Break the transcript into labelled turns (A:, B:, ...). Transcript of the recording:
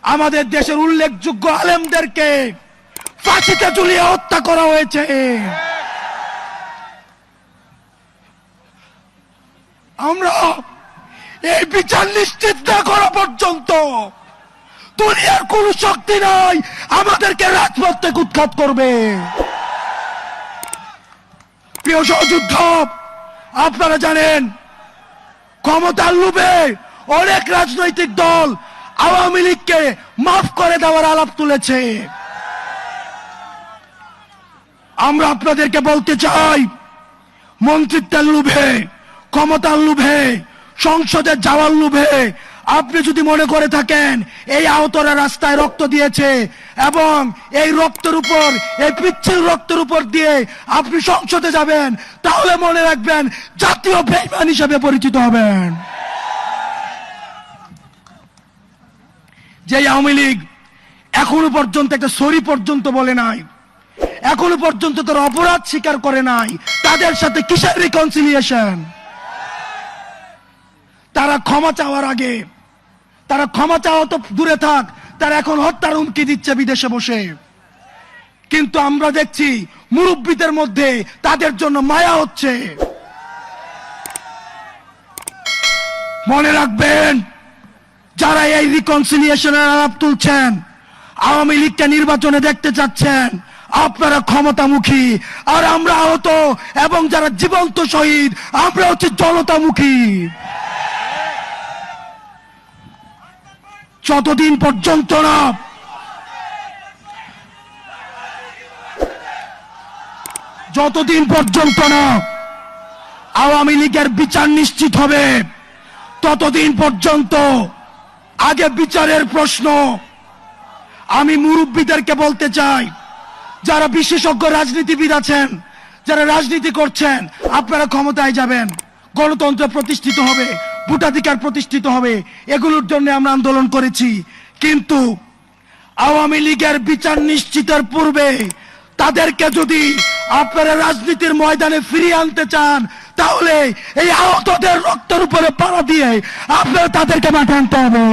A: আমাদের দেশের উল্লেখযোগ্য আলেমদেরকে ফাঁসিতে ঝুলিয়ে হত্যা করা হয়েছে। আমরা এই বিচার নিশ্চিত না করা পর্যন্ত দুনিয়ার কোন শক্তি নাই আমাদেরকে রাজপথ থেকে উৎখাত করবে। প্রিয় সহযোদ্ধ, আপনারা জানেন ক্ষমতার লোভে অনেক রাজনৈতিক দল আওয়ামী লীগকে মাফ করে দেওয়ার আলাপ তুলেছে। আমরা আপনাদেরকে বলতে চাই, মন্ত্রিত্বের লোভে, ক্ষমতার লোভে, সংসদে যাওয়ার লোভে আপনি যদি মনে করে থাকেন এই আহতরা রাস্তায় রক্ত দিয়েছে এবং এই রক্তের উপর, এই পিচ্ছিল রক্তের উপর দিয়ে আপনি সংসদে যাবেন, তাহলে মনে রাখবেন জাতীয় বেঈমান হিসেবে পরিচিত হবেন। যে আওয়ামী লীগ এখনো পর্যন্ত একটা সরি পর্যন্ত বলে নাই, এখনো পর্যন্ত তার অপরাধ স্বীকার করে নাই, তাদের সাথে কিসের রিকনসিলিয়েশন? তারা ক্ষমা চাওয়ার আগে, তারা ক্ষমা চাওয়া তো দূরে থাক, তারা এখন হত্যার হুমকি দিচ্ছে বিদেশে বসে। কিন্তু আমরা দেখছি মুরব্বীদের মধ্যে তাদের জন্য মায়া হচ্ছে। মনে রাখবেন, যারা এই রিকনসিলিয়েশনের আলাপ তুলছেন, আওয়ামী লীগকে নির্বাচনে দেখতে চাচ্ছেন, আপনারা ক্ষমতামুখী, আর আমরা আহত এবং যারা জীবন্ত শহীদ আমরা হচ্ছে জনতামুখী। যতদিন পর্যন্ত না আওয়ামী লীগের বিচার নিশ্চিত হবে, ততদিন পর্যন্ত আগে বিচারের প্রশ্ন। আমি মুরব্বীদেরকে বলতে চাই, যারা বিশেষজ্ঞ রাজনীতিবিদ আছেন, যারা রাজনীতি করছেন, আপনারা ক্ষমতায় যাবেন, গণতন্ত্র প্রতিষ্ঠিত হবে, ভোটাধিকার প্রতিষ্ঠিত হবে, এগুলোর জন্য আমরা আন্দোলন করেছি। কিন্তু আওয়ামী লীগের বিচার নিশ্চিতের পূর্বে তাদেরকে যদি আপনারা রাজনীতির ময়দানে ফিরিয়ে আনতে চান, তাহলে এই আহতদের রক্তের উপরে পাড়া দিয়ে আপনারা তাদেরকে মাঠে আনতে হবে।